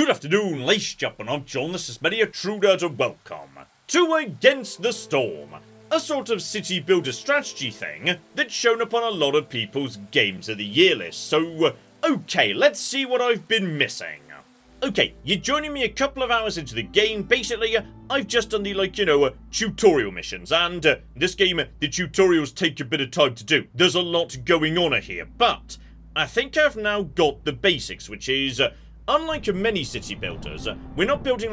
Good afternoon, ladies and gentlemen, I'm John, this is many a Truder to welcome to Against the Storm, a sort of city builder strategy thing that's shown up on a lot of people's Games of the Year list. So, okay, let's see what I've been missing. Okay, you're joining me a couple of hours into the game. Basically, I've just done the, tutorial missions, and this game, the tutorials take a bit of time to do. There's a lot going on here, but I think I've now got the basics, which is, unlike many city builders, we're not building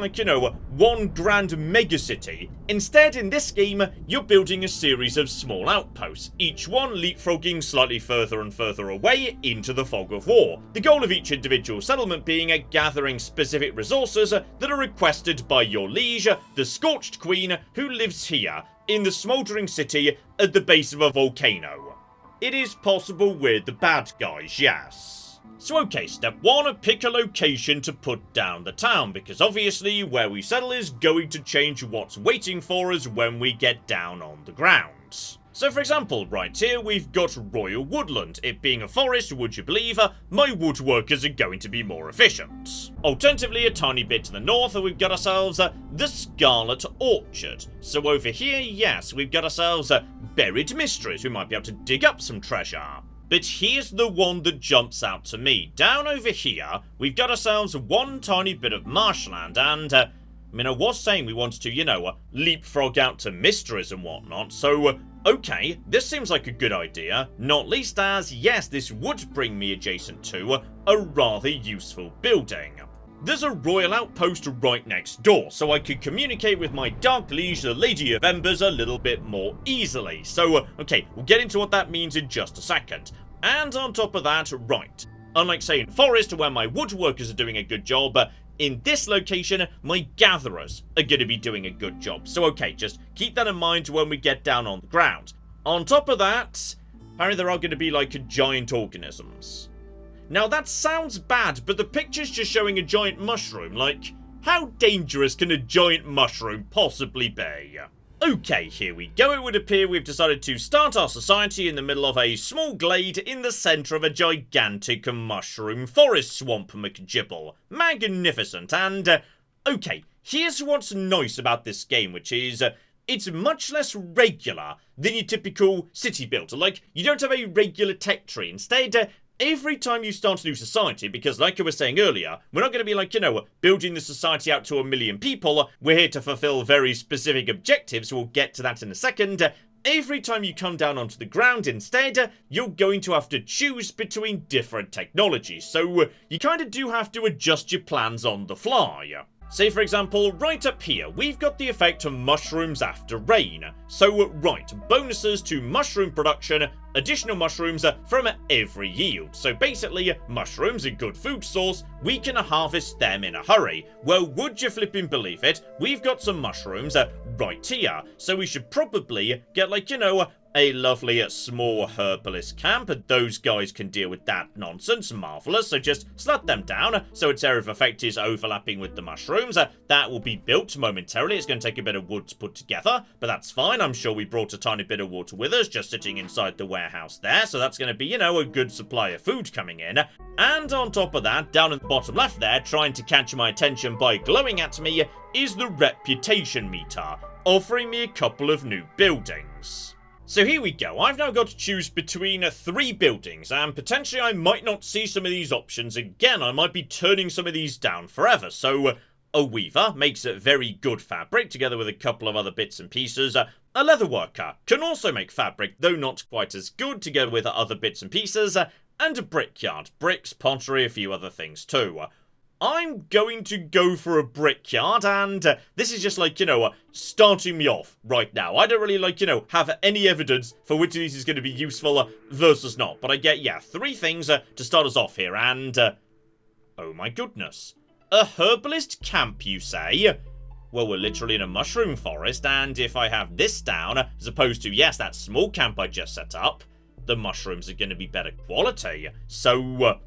one grand mega city. Instead, in this game, you're building a series of small outposts, each one leapfrogging slightly further and further away into the fog of war. The goal of each individual settlement being gathering specific resources that are requested by your liege, the Scorched Queen, who lives here, in the smouldering city at the base of a volcano. It is possible we're the bad guys, yes. So okay, step 1, pick a location to put down the town, because obviously where we settle is going to change what's waiting for us when we get down on the ground. So for example, right here we've got Royal Woodland. It being a forest, would you believe, my woodworkers are going to be more efficient. Alternatively, a tiny bit to the north, we've got ourselves the Scarlet Orchard. So over here, yes, we've got ourselves Buried Mysteries. We might be able to dig up some treasure. But here's the one that jumps out to me. Down over here, we've got ourselves one tiny bit of marshland, and, I was saying we wanted to, leapfrog out to mysteries and whatnot, so, okay, this seems like a good idea, not least as, yes, this would bring me adjacent to a rather useful building. There's a royal outpost right next door, so I could communicate with my Dark Liege, the Lady of Embers, a little bit more easily. So, okay, we'll get into what that means in just a second. And on top of that, right, unlike say in Forest, where my woodworkers are doing a good job, in this location, my gatherers are going to be doing a good job. So, okay, just keep that in mind when we get down on the ground. On top of that, apparently there are going to be, giant organisms. Now that sounds bad, but the picture's just showing a giant mushroom, how dangerous can a giant mushroom possibly be? Okay, here we go. It would appear we've decided to start our society in the middle of a small glade in the centre of a gigantic mushroom forest swamp, McGibble. Magnificent, and, okay, here's what's nice about this game, which is, it's much less regular than your typical city builder. You don't have a regular tech tree. Instead, every time you start a new society, because like I was saying earlier, we're not going to be building the society out to 1 million people, we're here to fulfill very specific objectives, we'll get to that in a second. Every time you come down onto the ground instead, you're going to have to choose between different technologies, so you kind of do have to adjust your plans on the fly. Say for example, right up here, we've got the effect of mushrooms after rain. So right, bonuses to mushroom production, additional mushrooms from every yield. So basically, mushrooms, a good food source, we can harvest them in a hurry. Well, would you flipping believe it, we've got some mushrooms right here. So we should probably get a lovely small herbalist camp. Those guys can deal with that nonsense. Marvellous. So just slot them down so its area of effect is overlapping with the mushrooms. That will be built momentarily. It's going to take a bit of wood to put together, but that's fine. I'm sure we brought a tiny bit of water with us just sitting inside the warehouse there. So that's going to be, a good supply of food coming in. And on top of that, down in the bottom left there, trying to catch my attention by glowing at me, is the reputation meter, offering me a couple of new buildings. So here we go, I've now got to choose between 3 buildings, and potentially I might not see some of these options again. I might be turning some of these down forever. So a weaver makes a very good fabric, together with a couple of other bits and pieces. A leather worker can also make fabric, though not quite as good, together with other bits and pieces. And a brickyard, bricks, pottery, a few other things too. I'm going to go for a brickyard, and this is just starting me off right now. I don't really have any evidence for which of these is going to be useful versus not. But I get, 3 things to start us off here, and, oh my goodness. A herbalist camp, you say? Well, we're literally in a mushroom forest, and if I have this down, as opposed to, yes, that small camp I just set up, the mushrooms are going to be better quality. So,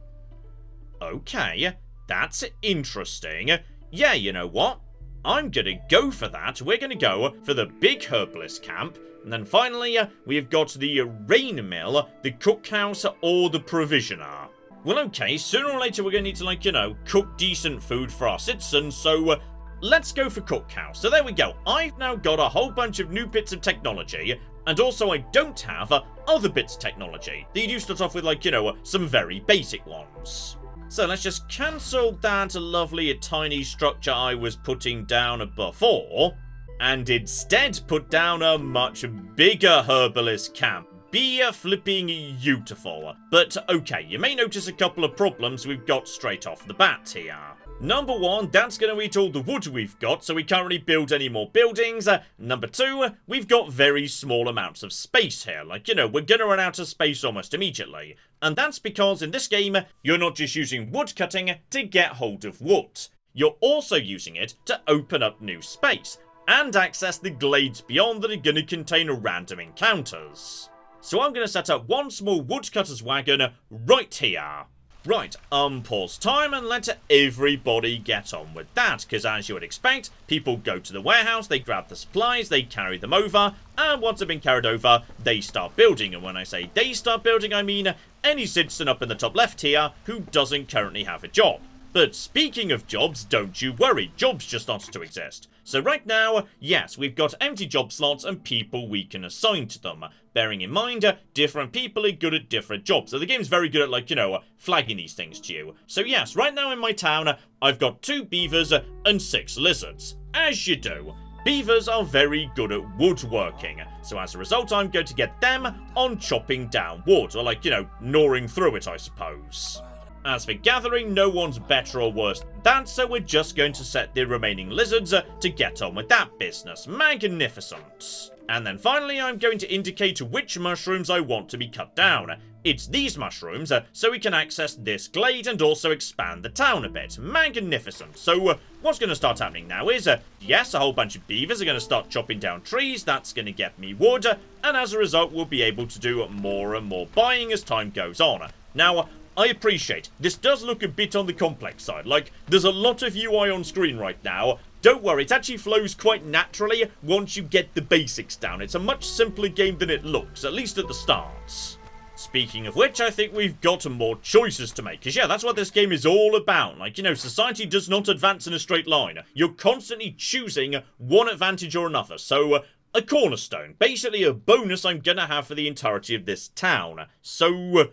okay. That's interesting. Yeah, you know what? I'm gonna go for that. We're gonna go for the big herbalist camp. And then finally, we've got the rain mill, the cookhouse, or the provisioner. Well, okay, sooner or later we're going to need to, like, you know, cook decent food for our citizens, so let's go for cookhouse. So there we go. I've now got a whole bunch of new bits of technology, and also I don't have other bits of technology. They do start off with, like, you know, some very basic ones. So let's just cancel that lovely tiny structure I was putting down before, and instead put down a much bigger herbalist camp. Be flipping beautiful. But okay, you may notice a couple of problems we've got straight off the bat here. Number one, that's going to eat all the wood we've got, so we can't really build any more buildings. Number two, we've got very small amounts of space here. Like, you know, we're going to run out of space almost immediately. And that's because in this game, you're not just using wood cutting to get hold of wood. You're also using it to open up new space and access the glades beyond that are going to contain random encounters. So I'm going to set up one small woodcutter's wagon right here. Right, pause time and let everybody get on with that, because as you would expect, people go to the warehouse, they grab the supplies, they carry them over, and once they've been carried over, they start building. And when I say they start building, I mean any citizen up in the top left here who doesn't currently have a job. But speaking of jobs, don't you worry, jobs just started to exist. So right now, yes, we've got empty job slots and people we can assign to them. Bearing in mind, different people are good at different jobs. So the game's very good at, like, you know, flagging these things to you. So yes, right now in my town, I've got 2 beavers and 6 lizards. As you do. Beavers are very good at woodworking. So as a result, I'm going to get them on chopping down wood. Or, like, you know, gnawing through it, I suppose. As for gathering, no one's better or worse than that, so we're just going to set the remaining lizards to get on with that business. Magnificent. And then finally, I'm going to indicate which mushrooms I want to be cut down. It's these mushrooms, so we can access this glade and also expand the town a bit. Magnificent. So, what's going to start happening now is, yes, a whole bunch of beavers are going to start chopping down trees. That's going to get me wood, and as a result, we'll be able to do more and more buying as time goes on. Now, I appreciate, this does look a bit on the complex side. Like, there's a lot of UI on screen right now. Don't worry, it actually flows quite naturally once you get the basics down. It's a much simpler game than it looks, at least at the start. Speaking of which, I think we've got more choices to make. Because, yeah, that's what this game is all about. Like, you know, society does not advance in a straight line. You're constantly choosing one advantage or another. So, a cornerstone. Basically, a bonus I'm gonna have for the entirety of this town. So,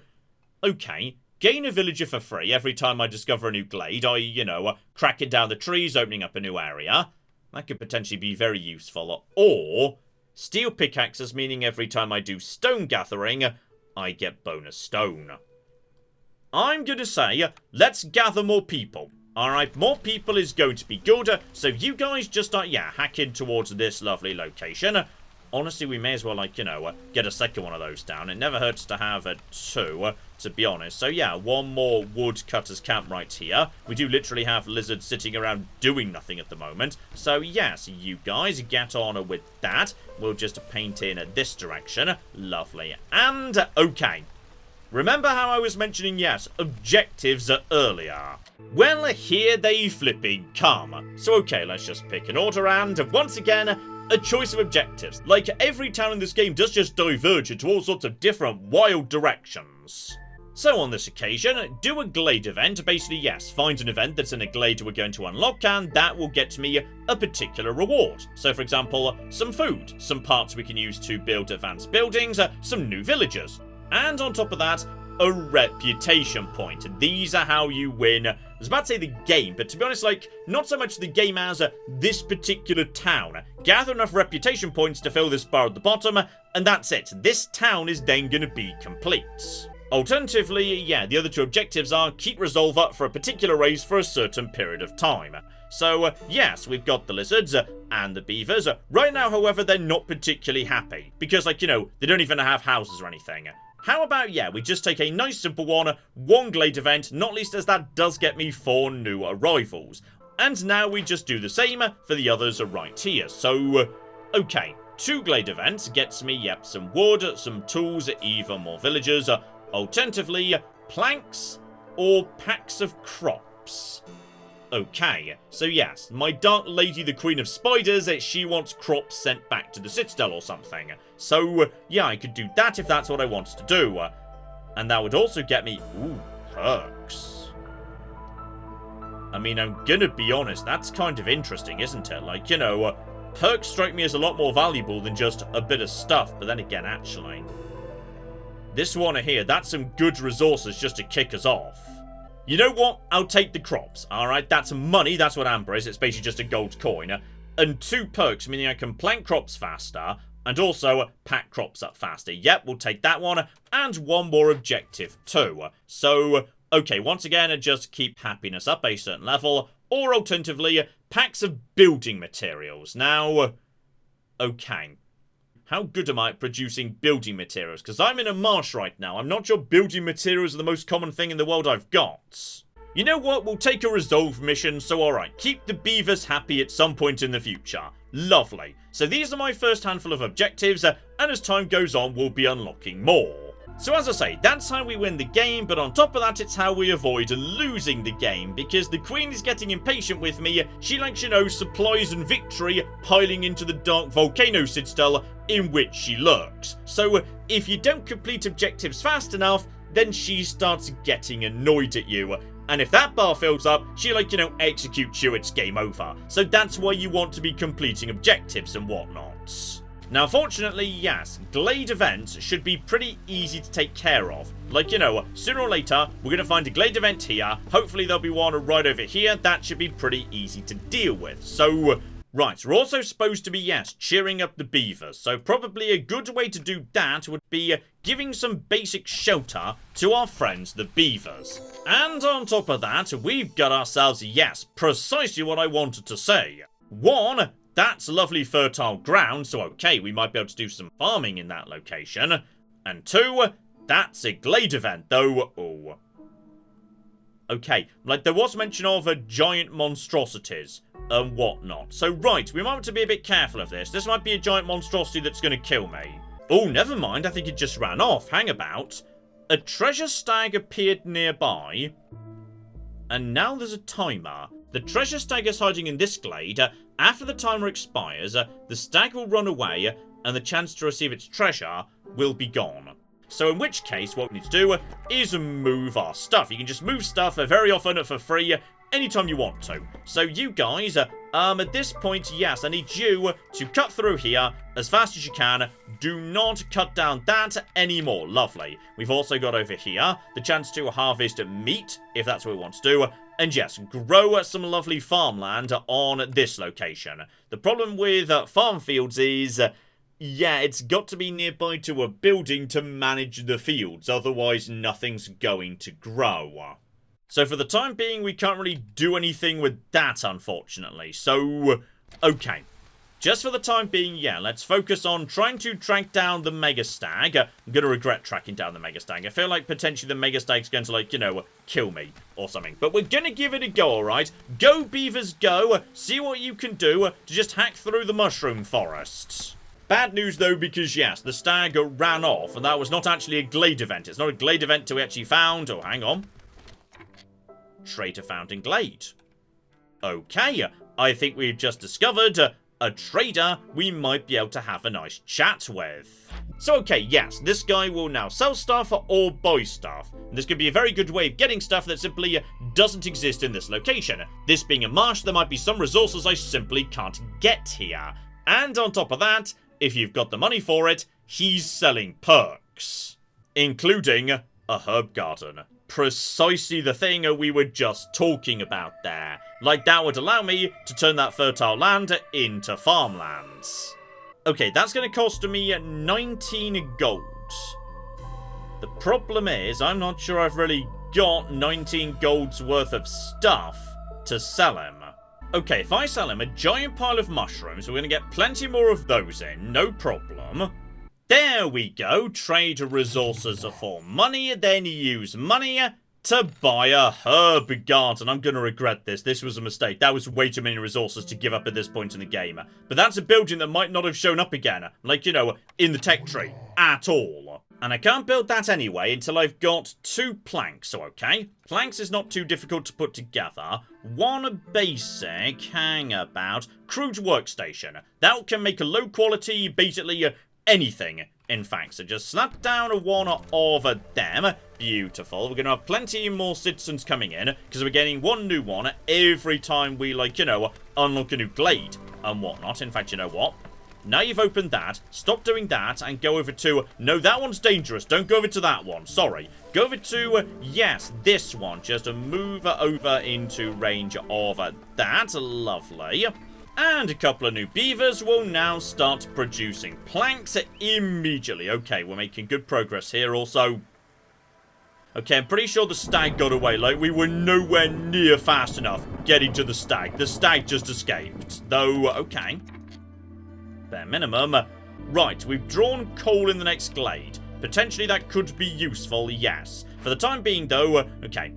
okay. Gain a villager for free every time I discover a new glade, i.e., you know, cracking down the trees, opening up a new area. That could potentially be very useful. Or, steel pickaxes, meaning every time I do stone gathering, I get bonus stone. I'm gonna say, let's gather more people. Alright, more people is going to be good, so you guys just start, hacking towards this lovely location. Honestly, we may as well, like, you know, get a second one of those down. It never hurts to have 2, to be honest. So, yeah, one more woodcutter's camp right here. We do literally have lizards sitting around doing nothing at the moment. So, yes, you guys get on with that. We'll just paint in this direction. Lovely. And, okay. Remember how I was mentioning, yes, objectives earlier? Well, here they flipping come. So, okay, let's just pick an order and, once again, a choice of objectives. Like, every town in this game does just diverge into all sorts of different wild directions. So on this occasion, do a glade event. Basically, yes, find an event that's in a glade we're going to unlock, and that will get me a particular reward. So for example, some food, some parts we can use to build advanced buildings, some new villagers. And on top of that, a reputation point. These are how you win. I was about to say the game, but to be honest, like, not so much the game as this particular town. Gather enough reputation points to fill this bar at the bottom, and that's it. This town is then going to be complete. Alternatively, yeah, the other 2 objectives are keep resolve up for a particular race for a certain period of time. So, yes, we've got the lizards and the beavers. Right now, however, they're not particularly happy, because, like, you know, they don't even have houses or anything. How about, yeah, we just take a nice simple one glade event, not least as that does get me 4 new arrivals. And now we just do the same for the others right here. So, okay, 2 glade events gets me, yep, some wood, some tools, even more villagers. Alternatively, planks or packs of crops. Okay, so yes, my Dark Lady, the Queen of Spiders, she wants crops sent back to the Citadel or something. So, yeah, I could do that if that's what I wanted to do. And that would also get me, ooh, perks. I mean, I'm gonna be honest, that's kind of interesting, isn't it? Like, you know, perks strike me as a lot more valuable than just a bit of stuff, but then again, actually, this one here, that's some good resources just to kick us off. You know what? I'll take the crops, alright? That's money, that's what amber is, it's basically just a gold coin. And 2 perks, meaning I can plant crops faster, and also pack crops up faster. Yep, we'll take that one, and 1 more objective too. So, okay, once again, just keep happiness up a certain level, or alternatively, packs of building materials. Now, okay. How good am I at producing building materials? Because I'm in a marsh right now. I'm not sure building materials are the most common thing in the world I've got. You know what? We'll take a resolve mission, so alright. Keep the beavers happy at some point in the future. Lovely. So these are my first handful of objectives, and as time goes on, we'll be unlocking more. So as I say, that's how we win the game, but on top of that, it's how we avoid losing the game, because the Queen is getting impatient with me. She likes, you know, supplies and victory piling into the dark volcano citadel in which she lurks. So if you don't complete objectives fast enough, then she starts getting annoyed at you. And if that bar fills up, she, like, you know, executes you, it's game over. So that's why you want to be completing objectives and whatnot. Now, fortunately, yes, Glade events should be pretty easy to take care of. Like, you know, sooner or later, we're going to find a Glade event here. Hopefully, there'll be one right over here. That should be pretty easy to deal with. So, right, we're also supposed to be, yes, cheering up the beavers. So, probably a good way to do that would be giving some basic shelter to our friends, the beavers. And on top of that, we've got ourselves, yes, precisely what I wanted to say. 1, that's lovely fertile ground, so okay, we might be able to do some farming in that location. And 2, that's a Glade event, though. Oh. Okay, like there was mention of giant monstrosities and whatnot. So right, we might want to be a bit careful of this. This might be a giant monstrosity that's going to kill me. Oh, never mind, I think it just ran off. Hang about. A treasure stag appeared nearby. And now there's a timer. The treasure stag is hiding in this glade. After the timer expires, the stag will run away, and the chance to receive its treasure will be gone. So in which case, what we need to do is move our stuff. You can just move stuff very often for free, anytime you want to. So you guys, at this point, yes, I need you to cut through here as fast as you can. Do not cut down that anymore. Lovely. We've also got over here the chance to harvest meat, if that's what we want to do. And yes, grow some lovely farmland on this location. The problem with farm fields is, yeah, it's got to be nearby to a building to manage the fields. Otherwise, nothing's going to grow. So for the time being, we can't really do anything with that, unfortunately. So, okay. Just for the time being, yeah, let's focus on trying to track down the Mega Stag. I'm going to regret tracking down the Mega Stag. I feel like potentially the Mega Stag's going to, like, you know, kill me or something. But we're going to give it a go, alright? Go, beavers, go. See what you can do to just hack through the mushroom forests. Bad news, though, because, yes, the stag ran off, and that was not actually a Glade event. It's not a Glade event till we actually found... Oh, hang on. Traitor found in Glade. Okay, I think we've just discovered a trader we might be able to have a nice chat with. So okay, yes, this guy will now sell stuff or buy stuff. And this could be a very good way of getting stuff that simply doesn't exist in this location. This being a marsh, there might be some resources I simply can't get here. And on top of that, if you've got the money for it, he's selling perks. Including a herb garden. Precisely the thing we were just talking about there. Like, that would allow me to turn that fertile land into farmlands. Okay, that's going to cost me 19 gold. The problem is, I'm not sure I've really got 19 gold's worth of stuff to sell him. Okay, if I sell him a giant pile of mushrooms, we're going to get plenty more of those in, no problem. There we go, trade resources for money, then use money to buy a herb garden. I'm going to regret this. This was a mistake. That was way too many resources to give up at this point in the game. But that's a building that might not have shown up again, like, you know, in the tech tree, at all. And I can't build that anyway until I've got 2 planks, so okay. Planks is not too difficult to put together. 1 basic, hang about, crude workstation. That can make a low quality, basically, anything, in fact. So just slap down 1 of them, beautiful. We're going to have plenty more citizens coming in, because we're getting one new one every time we, like, you know, unlock a new glade and whatnot. In fact, you know what? Now you've opened that, stop doing that, and go over to... No, that one's dangerous. Don't go over to that one. Sorry. Go over to, yes, this one. Just move over into range of that. Lovely. And a couple of new beavers will now start producing planks immediately. Okay, we're making good progress here also. Okay, I'm pretty sure the stag got away. Like, we were nowhere near fast enough getting to the stag. The stag just escaped. Though, okay. Bare minimum. Right, we've drawn coal in the next glade. Potentially that could be useful, yes. For the time being, though, okay.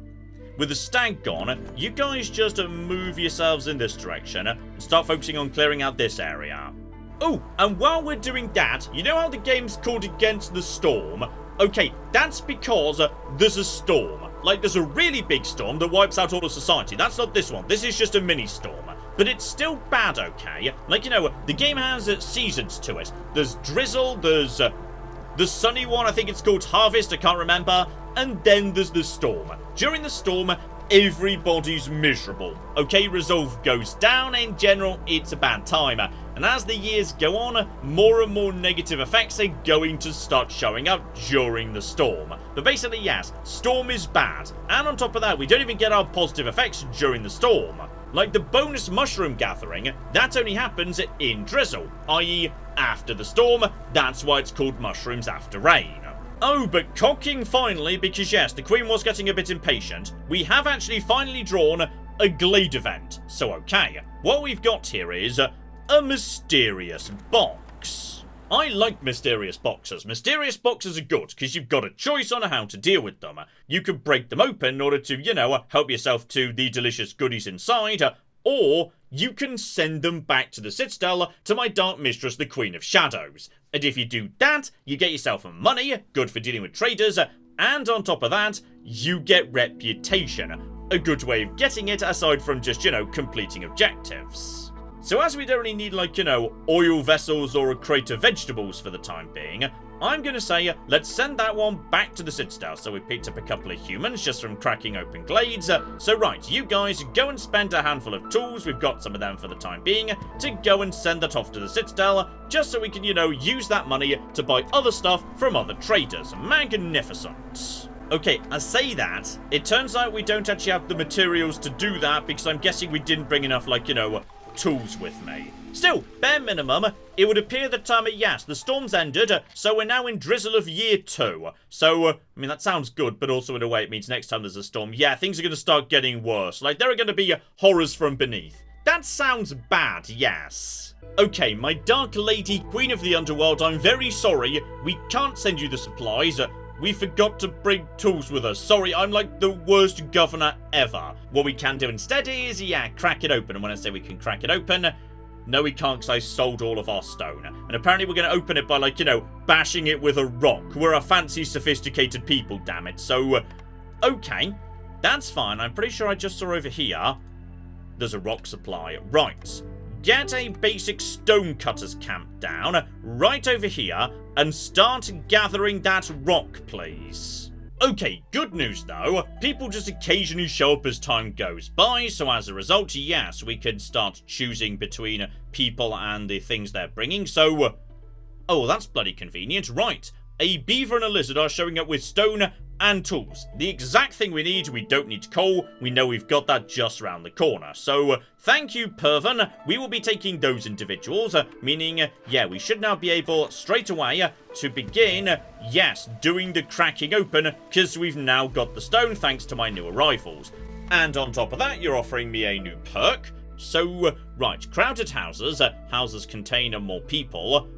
With the stag gone, you guys just move yourselves in this direction and start focusing on clearing out this area. Oh, and while we're doing that, you know how the game's called Against the Storm? Okay, that's because there's a storm. Like, there's a really big storm that wipes out all of society. That's not this one. This is just a mini-storm. But it's still bad, okay? Like, you know, the game has seasons to it. There's drizzle, there's the sunny one, I think it's called Harvest, I can't remember. And then there's the storm. During the storm, everybody's miserable. Okay, resolve goes down. In general, it's a bad time. And as the years go on, more and more negative effects are going to start showing up during the storm. But basically, yes, storm is bad. And on top of that, we don't even get our positive effects during the storm. Like the bonus mushroom gathering, that only happens in drizzle, i.e. after the storm. That's why it's called mushrooms after rain. Oh, but cocking finally, because yes, the Queen was getting a bit impatient. We have actually finally drawn a glade event. So okay, what we've got here is a mysterious box. I like mysterious boxes. Mysterious boxes are good because you've got a choice on how to deal with them. You can break them open in order to, you know, help yourself to the delicious goodies inside, or you can send them back to the Citadel to my Dark Mistress, the Queen of Shadows. And if you do that, you get yourself money, good for dealing with traders, and on top of that, you get reputation. A good way of getting it aside from just, you know, completing objectives. So as we don't really need, like, you know, oil vessels or a crate of vegetables for the time being, I'm going to say let's send that one back to the Citadel. So we picked up a couple of humans just from cracking open glades. So right, you guys go and spend a handful of tools, we've got some of them for the time being, to go and send that off to the Citadel, just so we can, you know, use that money to buy other stuff from other traders. Magnificent. Okay, I say that, it turns out we don't actually have the materials to do that because I'm guessing we didn't bring enough, like, you know, tools with me. Still, bare minimum, it would appear that, yes, the storm's ended, so we're now in drizzle of year 2. So, I mean, that sounds good, but also in a way it means next time there's a storm, yeah, things are going to start getting worse. Like, there are going to be horrors from beneath. That sounds bad, yes. Okay, my Dark Lady, Queen of the Underworld, I'm very sorry. We can't send you the supplies. We forgot to bring tools with us. Sorry, I'm like the worst governor ever. What we can do instead is, yeah, crack it open. And when I say we can crack it open, no we can't because I sold all of our stone. And apparently we're going to open it by, like, you know, bashing it with a rock. We're a fancy, sophisticated people, damn it. So, okay, that's fine. I'm pretty sure I just saw over here there's a rock supply. Right. Get a basic stonecutter's camp down right over here and start gathering that rock, please. Okay, good news though. People just occasionally show up as time goes by, so as a result, yes, we can start choosing between people and the things they're bringing. So, oh, that's bloody convenient. Right, a beaver and a lizard are showing up with stone and tools. The exact thing we need. We don't need coal. We know we've got that just around the corner. So, thank you, Pervin. We will be taking those individuals, meaning, yeah, we should now be able, straight away, to begin, yes, doing the cracking open, because we've now got the stone, thanks to my new arrivals. And on top of that, you're offering me a new perk. So, right, crowded houses. Houses contain more people.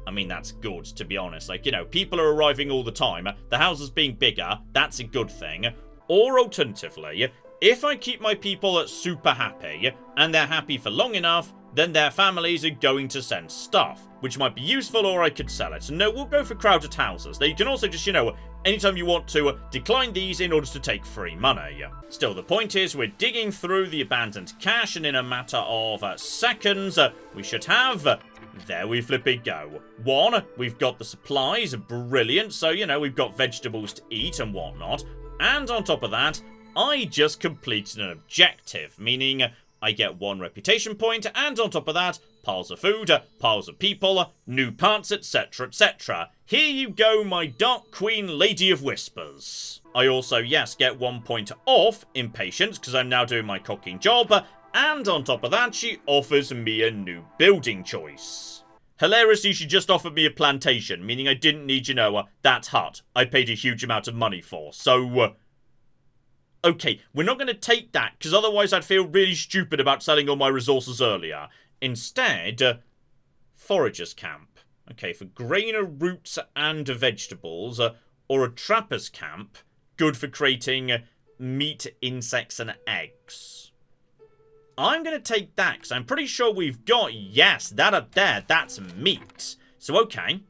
I mean, that's good, to be honest. Like, you know, people are arriving all the time. The houses being bigger, that's a good thing. Or alternatively, if I keep my people super happy, and they're happy for long enough, then their families are going to send stuff, which might be useful, or I could sell it. So no, we'll go for crowded houses. They can also just, you know, anytime you want to, decline these in order to take free money. Still, the point is, we're digging through the abandoned cache, and in a matter of seconds, we should have There we flip it go. 1, we've got the supplies, brilliant, so, you know, we've got vegetables to eat and whatnot. And on top of that, I just completed an objective, meaning I get 1 reputation point, and on top of that, piles of food, piles of people, new parts, etc, etc. Here you go, my Dark Queen Lady of Whispers. I also, yes, get 1 point off impatience, because I'm now doing my cooking job, and on top of that, she offers me a new building choice. Hilariously, she just offered me a plantation, meaning I didn't need, you know, that hut I paid a huge amount of money for, so... Okay, we're not going to take that, because otherwise I'd feel really stupid about selling all my resources earlier. Instead, forager's camp. Okay, for grain, roots, and vegetables, or a trapper's camp, good for creating meat, insects, and eggs. I'm going to take that, because I'm pretty sure we've got, yes, that up there, that's meat. So, okay,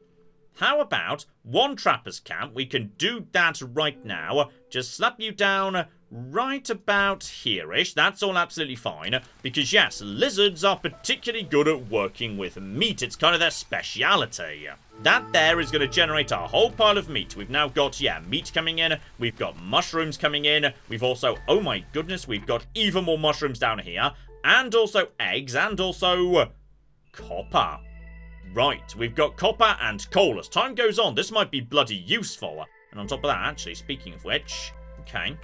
how about 1 trapper's camp? We can do that right now. Just slap you down right about here-ish. That's all absolutely fine. Because, yes, lizards are particularly good at working with meat. It's kind of their speciality. That there is going to generate a whole pile of meat. We've now got, yeah, meat coming in. We've got mushrooms coming in. We've also, oh my goodness, we've got even more mushrooms down here. And also eggs, and also copper. Right, we've got copper and coal. As time goes on, this might be bloody useful. And on top of that, actually, speaking of which, okay,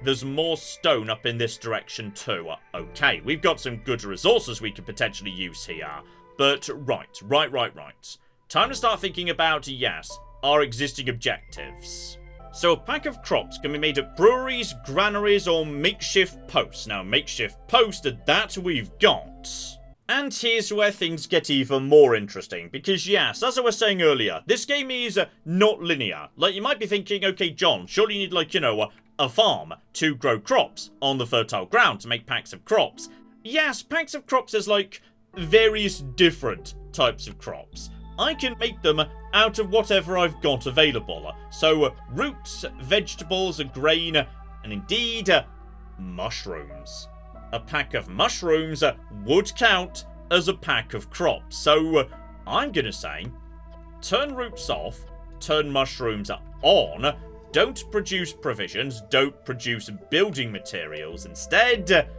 there's more stone up in this direction too. Okay, we've got some good resources we could potentially use here. But right. Time to start thinking about, yes, our existing objectives. So a pack of crops can be made at breweries, granaries, or makeshift posts. Now, makeshift post, that we've got. And here's where things get even more interesting, because yes, as I was saying earlier, this game is not linear. Like, you might be thinking, okay, John, surely you need, like, you know, a farm to grow crops on the fertile ground to make packs of crops. Yes, packs of crops is like various different types of crops. I can make them out of whatever I've got available. So, roots, vegetables, grain, and indeed, mushrooms. A pack of mushrooms would count as a pack of crops. So, I'm gonna say, turn roots off, turn mushrooms on, don't produce provisions, don't produce building materials. Instead,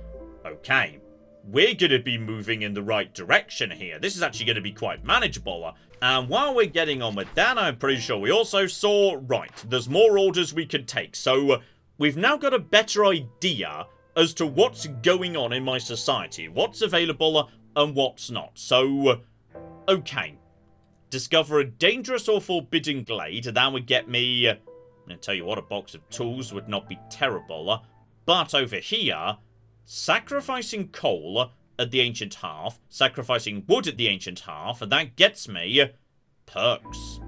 okay, we're gonna be moving in the right direction here. This is actually gonna be quite manageable. And while we're getting on with that, I'm pretty sure we also saw, right, there's more orders we could take. So, we've now got a better idea as to what's going on in my society, what's available and what's not. So, okay. Discover a dangerous or forbidden glade. That would get me... I'm going to tell you what, a box of tools would not be terrible. But over here, sacrificing coal at the ancient hearth, sacrificing wood at the ancient hearth, and that gets me perks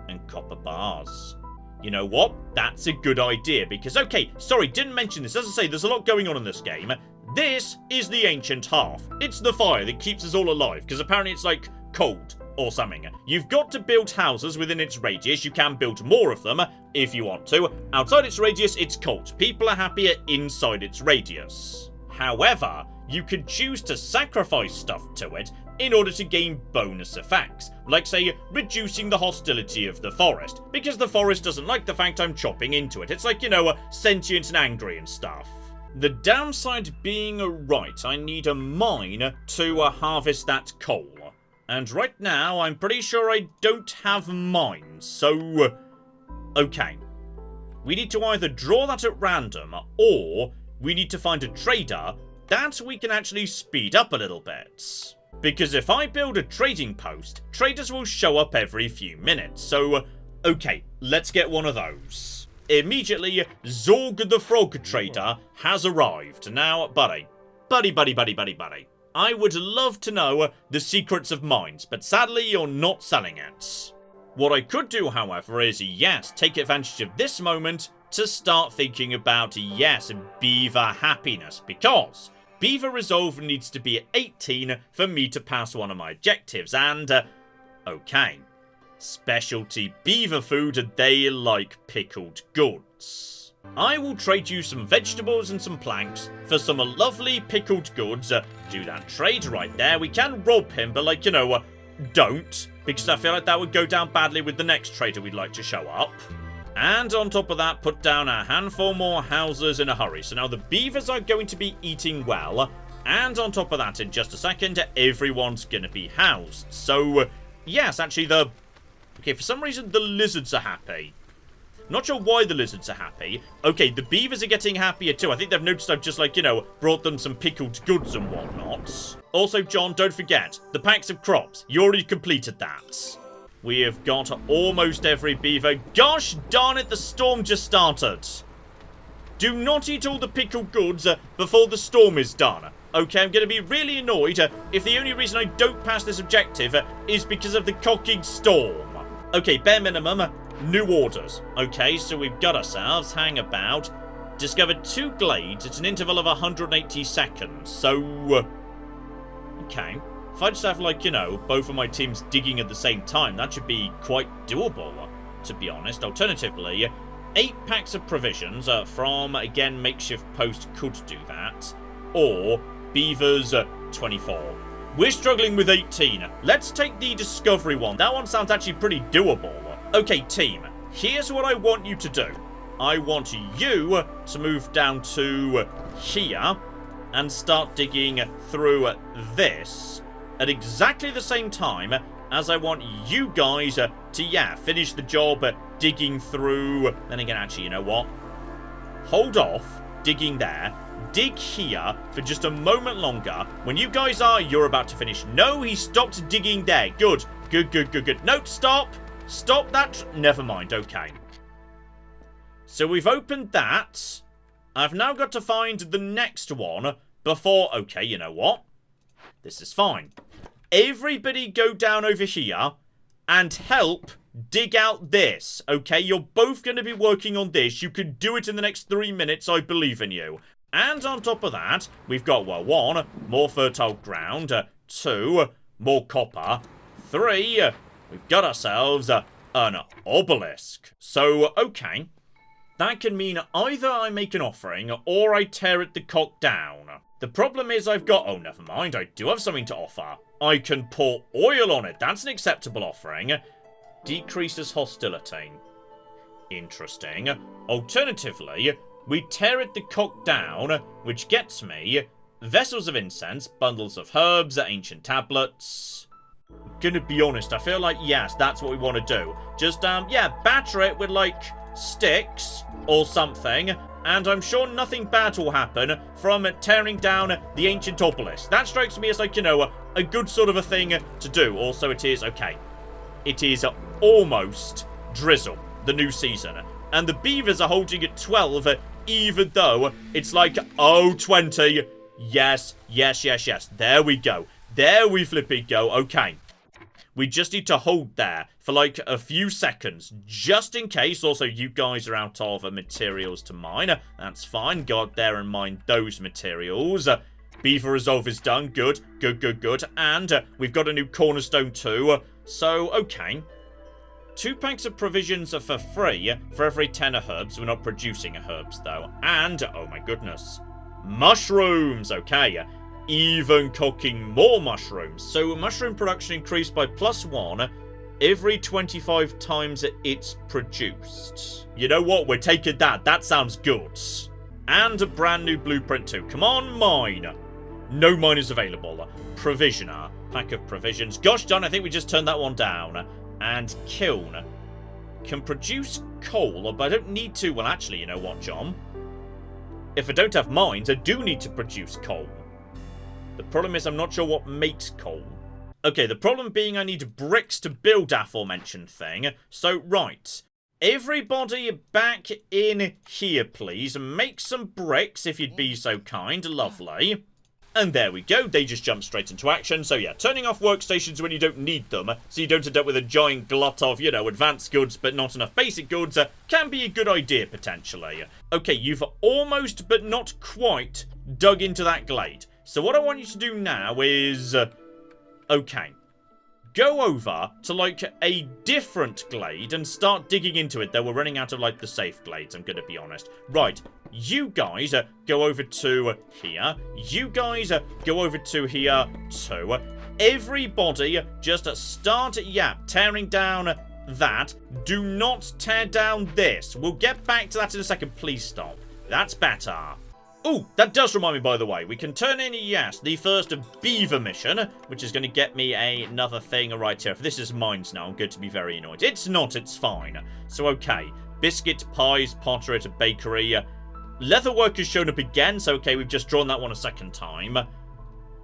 and copper bars. You know what? That's a good idea, because, okay, sorry, didn't mention this. As I say, there's a lot going on in this game. This is the ancient hearth. It's the fire that keeps us all alive, because apparently it's, like, cold or something. You've got to build houses within its radius. You can build more of them if you want to. Outside its radius, it's cold. People are happier inside its radius. However, you could choose to sacrifice stuff to it in order to gain bonus effects, like, say, reducing the hostility of the forest, because the forest doesn't like the fact I'm chopping into it. It's like, you know, sentient and angry and stuff. The downside being, right, I need a mine to harvest that coal. And right now, I'm pretty sure I don't have mines, so... okay. We need to either draw that at random, or we need to find a trader that we can actually speed up a little bit. Because if I build a trading post, traders will show up every few minutes. So, okay, let's get one of those. Immediately, Zorg the Frog Trader has arrived. Now, buddy, I would love to know the secrets of mines, but sadly, you're not selling it. What I could do, however, is, yes, take advantage of this moment to start thinking about, yes, beaver happiness, because beaver resolve needs to be at 18 for me to pass one of my objectives, and, okay. Specialty beaver food, they like pickled goods. I will trade you some vegetables and some planks for some lovely pickled goods. Do that trade right there. We can rob him, but, like, you know, don't, because I feel like that would go down badly with the next trader we'd like to show up. And on top of that, put down a handful more houses in a hurry. So now the beavers are going to be eating well. And on top of that, in just a second, everyone's going to be housed. So, yes, actually okay, for some reason, the lizards are happy. Not sure why the lizards are happy. Okay, the beavers are getting happier too. I think they've noticed I've just, like, you know, brought them some pickled goods and whatnot. Also, John, don't forget, the packs of crops. You already completed that. We have got almost every beaver. Gosh darn it, the storm just started. Do not eat all the pickled goods before the storm is done. Okay, I'm going to be really annoyed if the only reason I don't pass this objective is because of the cocking storm. Okay, bare minimum, new orders. Okay, so we've got ourselves, hang about, discovered 2 glades at an interval of 180 seconds. So, okay. If I just have, like, you know, both of my teams digging at the same time, that should be quite doable, to be honest. Alternatively, 8 packs of provisions from, again, makeshift post could do that. Or beavers 24. We're struggling with 18. Let's take the discovery one. That one sounds actually pretty doable. Okay, team, here's what I want you to do. I want you to move down to here and start digging through this at exactly the same time as I want you guys to, yeah, finish the job digging through. Then again, actually, you know what? Hold off digging there. Dig here for just a moment longer. When you guys are, you're about to finish. No, he stopped digging there. Good. Good, good, good, good. No, stop. Stop that. Never mind. Okay. So we've opened that. I've now got to find the next one before... Okay, you know what? This is fine. Everybody go down over here and help dig out this. Okay, you're both going to be working on this. You can do it in the next 3 minutes. I believe in you. And on top of that, we've got, well, 1, more fertile ground, 2, more copper, 3, we've got ourselves an obelisk. So, okay, that can mean either I make an offering or I tear the cock down. The problem is I've got, oh, never mind, I do have something to offer. I can pour oil on it. That's an acceptable offering. Decreases hostility. Interesting. Alternatively, we tear the cock down, which gets me vessels of incense, bundles of herbs, ancient tablets. I'm gonna be honest, I feel like, yes, that's what we want to do. Just, yeah, batter it with, like, sticks or something, and I'm sure nothing bad will happen from tearing down the ancient obelisk. That strikes me as, like, you know, a good sort of a thing to do. Also, it is, okay, it is almost drizzle, the new season, and the beavers are holding at 12, even though it's like, oh, 20. Yes, yes, yes, yes. There we go. There we flipping go. Okay. We just need to hold there for like a few seconds, just in case. Also, you guys are out of materials to mine. That's fine. Go up there and mine those materials. Beaver resolve is done. Good, good, good, good. And we've got a new cornerstone too. So, okay. 2 packs of provisions are for free for every 10 herbs. We're not producing herbs, though. And, oh my goodness, mushrooms. Okay, even cooking more mushrooms. So mushroom production increased by +1 every 25 times it's produced. You know what? We're taking that. That sounds good. And a brand new blueprint too. Come on, mine. No mine is available. Provisioner. Pack of provisions. Gosh darn, I think we just turned that one down. And kiln can produce coal, but I don't need to. Well, actually, you know what, John? If I don't have mines, I do need to produce coal. The problem is I'm not sure what makes coal. Okay, the problem being I need bricks to build aforementioned thing. So, right. Everybody back in here, please. Make some bricks, if you'd be so kind. Lovely. And there we go, they just jump straight into action. So yeah, turning off workstations when you don't need them, so you don't end up with a giant glut of, you know, advanced goods but not enough basic goods, can be a good idea, potentially. Okay, you've almost but not quite dug into that glade. So what I want you to do now is... okay. Go over to, like, a different glade and start digging into it. Though we're running out of, like, the safe glades, I'm gonna be honest. Right, you guys go over to here. You guys go over to here too. everybody just start, tearing down that. Do not tear down this. We'll get back to that in a second. Please stop. That's better. Oh, that does remind me, by the way. We can turn in, yes, the first beaver mission, which is going to get me another thing right here. If this is mines now, I'm going to be very annoyed. It's not, it's fine. So, okay. Biscuit, pies, pottery at a bakery. Leatherwork has shown up again, so, okay, we've just drawn that one a second time.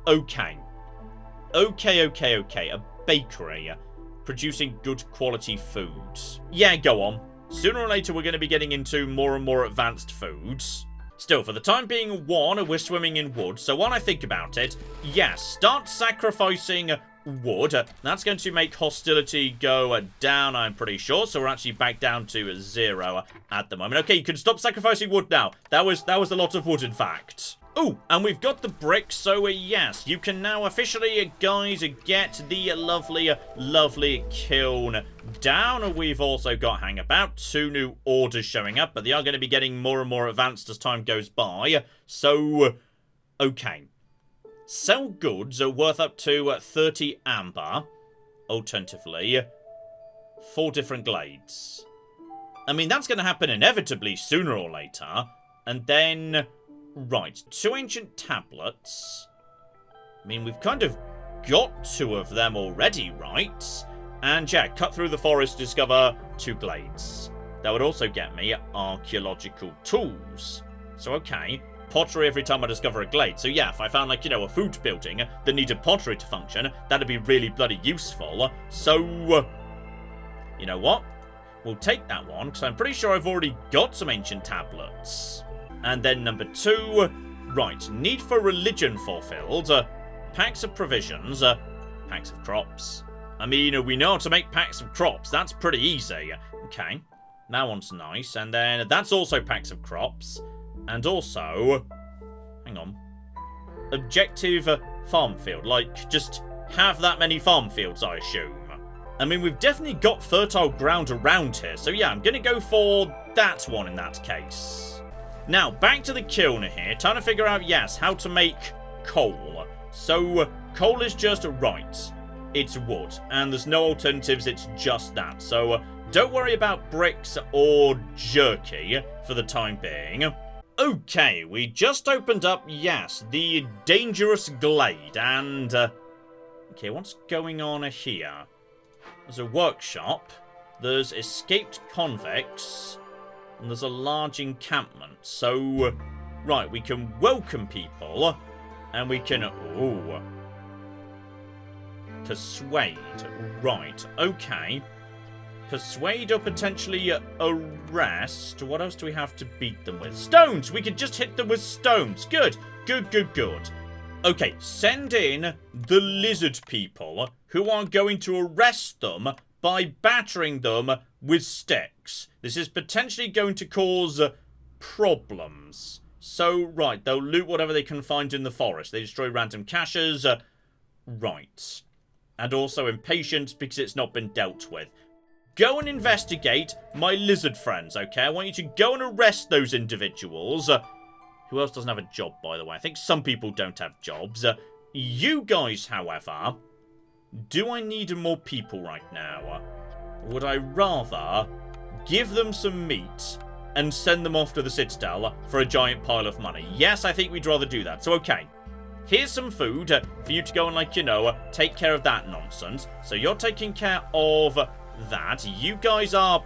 Okay. Okay. A bakery. Producing good quality foods. Yeah, go on. Sooner or later, we're going to be getting into more and more advanced foods. Still, for the time being, one, we're swimming in wood. So when I think about it, yes, start sacrificing wood. That's going to make hostility go down, I'm pretty sure. So we're actually back down to 0 at the moment. Okay, you can stop sacrificing wood now. That was a lot of wood, in fact. Oh, and we've got the bricks, so yes, you can now officially, guys, get the lovely kiln down. We've also got, hang about, 2 new orders showing up, but they are going to be getting more and more advanced as time goes by. So, okay. Sell goods are worth up to 30 amber, alternatively, 4 different glades. I mean, that's going to happen inevitably sooner or later, and then... Right, 2 ancient tablets. I mean, we've kind of got 2 of them already, right? And yeah, cut through the forest, discover 2 glades. That would also get me archaeological tools. So, okay, pottery every time I discover a glade. So yeah, if I found, like, you know, a food building that needed pottery to function, that'd be really bloody useful. So, you know what? We'll take that one, because I'm pretty sure I've already got some ancient tablets. And then number 2, right, need for religion fulfilled, packs of provisions, packs of crops. I mean, we know how to make packs of crops, that's pretty easy. Okay, that one's nice, and then that's also packs of crops, and also, hang on, objective farm field, like, just have that many farm fields, I assume. I mean, we've definitely got fertile ground around here, so yeah, I'm gonna go for that one in that case. Now, back to the kiln here. Trying to figure out, yes, how to make coal. So, coal is just right. It's wood. And there's no alternatives, it's just that. So, don't worry about bricks or jerky for the time being. Okay, we just opened up, yes, the dangerous glade. And, okay, what's going on here? There's a workshop. There's escaped convicts. And there's a large encampment. So, right, we can welcome people. And we can, ooh, persuade. Right, okay. Persuade or potentially arrest. What else do we have to beat them with? Stones! We could just hit them with stones. Good, good. Okay, send in the lizard people who are going to arrest them by battering them with sticks. This is potentially going to cause problems. So, right, they'll loot whatever they can find in the forest. They destroy random caches. Right. And also impatient because it's not been dealt with. Go and investigate my lizard friends, okay? I want you to go and arrest those individuals. Who else doesn't have a job, by the way? I think some people don't have jobs. You guys, however... Do I need more people right now? Would I rather give them some meat and send them off to the Citadel for a giant pile of money? Yes, I think we'd rather do that. So, okay. Here's some food for you to go and, like, you know, take care of that nonsense. So you're taking care of that. You guys are...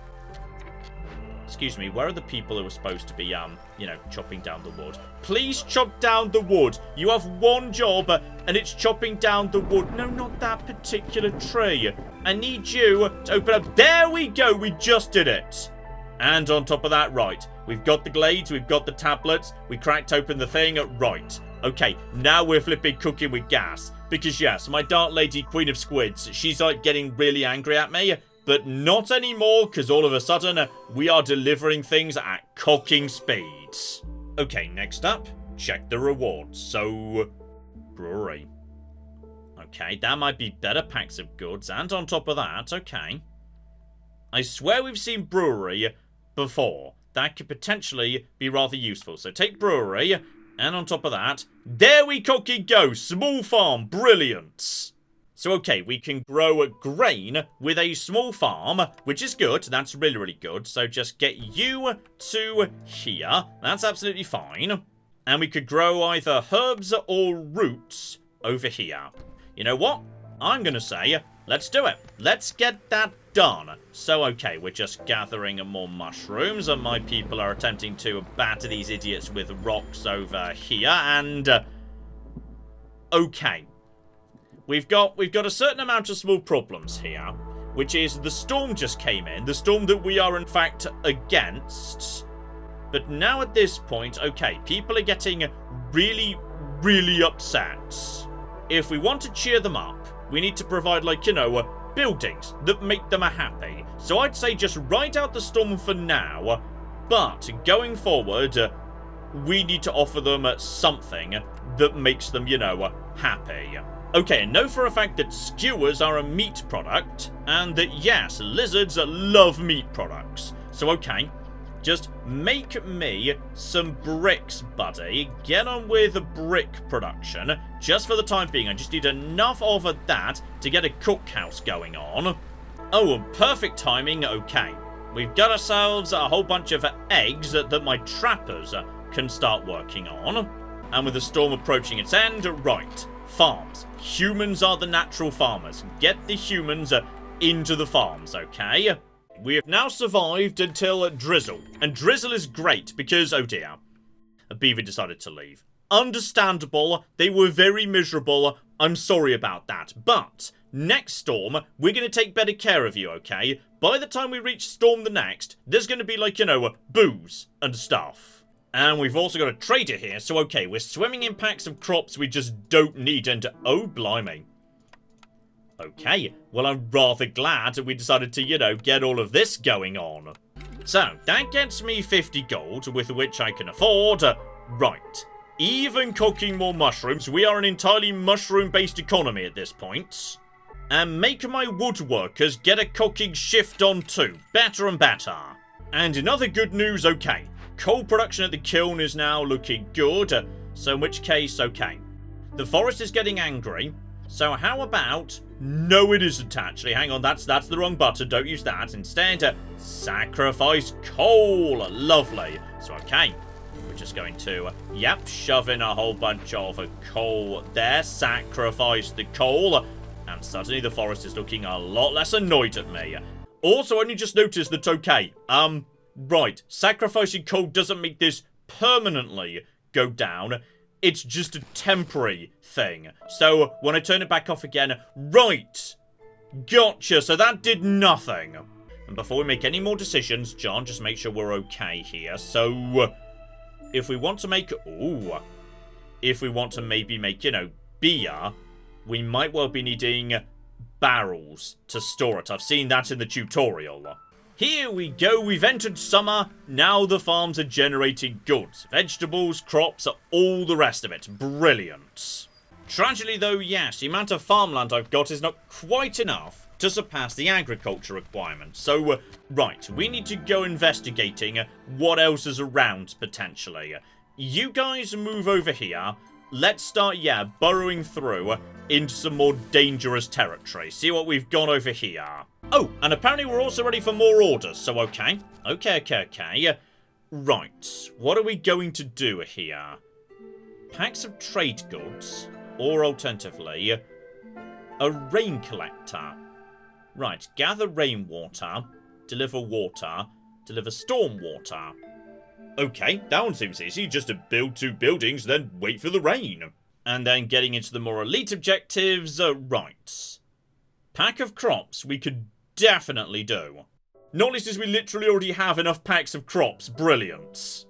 Excuse me, where are the people who are supposed to be, you know, chopping down the wood? Please chop down the wood. You have one job, and it's chopping down the wood. No, not that particular tree. I need you to open up. There we go. We just did it. And on top of that, right, we've got the glades, we've got the tablets, we cracked open the thing, right. Okay, now we're flipping cooking with gas. Because, yes, my Dark Lady Queen of Squids, she's, like, getting really angry at me. But not anymore, because all of a sudden, we are delivering things at cocking speeds. Okay, next up, check the rewards. So, brewery. Okay, that might be better packs of goods. And on top of that, okay. I swear we've seen brewery before. That could potentially be rather useful. So take brewery, and on top of that, there we cocky go. Small farm, brilliant. So, okay, we can grow grain with a small farm, which is good. That's really, really good. So just get you to here. That's absolutely fine. And we could grow either herbs or roots over here. You know what? I'm going to say, let's do it. Let's get that done. So, okay, we're just gathering more mushrooms, and my people are attempting to batter these idiots with rocks over here, and... okay. We've got a certain amount of small problems here, which is the storm just came in, the storm that we are in fact against. But now at this point, okay, people are getting really, really upset. If we want to cheer them up, we need to provide, like, you know, buildings that make them happy. So I'd say just ride out the storm for now, but going forward, we need to offer them something that makes them, you know, happy. Okay, and know for a fact that skewers are a meat product, and that, yes, lizards love meat products. So, okay, just make me some bricks, buddy. Get on with brick production. Just for the time being, I just need enough of that to get a cookhouse going on. Oh, and perfect timing, okay. We've got ourselves a whole bunch of eggs that my trappers can start working on. And with the storm approaching its end, right, farms. Humans are the natural farmers. Get the humans into the farms, okay? We have now survived until drizzle. And drizzle is great because, oh dear, a beaver decided to leave. Understandable. They were very miserable. I'm sorry about that. But next storm, we're going to take better care of you, okay? By the time we reach storm the next, there's going to be, like, you know, booze and stuff. And we've also got a trader here, so okay, we're swimming in packs of crops we just don't need, and oh, blimey. Okay, well, I'm rather glad that we decided to, you know, get all of this going on. So, that gets me 50 gold, with which I can afford, right, even cooking more mushrooms. We are an entirely mushroom-based economy at this point. And make my woodworkers get a cooking shift on too, better and better. And in other good news, okay, coal production at the kiln is now looking good, so in which case, okay. The forest is getting angry, so how about... no, it isn't actually. Hang on, that's the wrong button. Don't use that. Instead, sacrifice coal. Lovely. So, okay. We're just going to, yep, shove in a whole bunch of coal there. Sacrifice the coal. And suddenly the forest is looking a lot less annoyed at me. Also, only just noticed that, okay, right, sacrificing coal doesn't make this permanently go down. It's just a temporary thing. So, when I turn it back off again, right, gotcha, so that did nothing. And before we make any more decisions, John, just make sure we're okay here. So, if we want to make, if we want to maybe make, you know, beer, we might well be needing barrels to store it. I've seen that in the tutorial. Here we go, we've entered summer, now the farms are generating goods. Vegetables, crops, all the rest of it. Brilliant. Tragically though, yes, the amount of farmland I've got is not quite enough to surpass the agriculture requirements. So, right, we need to go investigating what else is around, potentially. You guys move over here. Let's start, yeah, burrowing through into some more dangerous territory. See what we've got over here. Oh, and apparently we're also ready for more orders, so okay. Okay. Right, what are we going to do here? Packs of trade goods, or alternatively, a rain collector. Right, gather rainwater, deliver storm water. Okay, that one seems easy, just to build 2 buildings, then wait for the rain. And then getting into the more elite objectives, right. Pack of crops we could definitely do. Not least as we literally already have enough packs of crops, brilliant.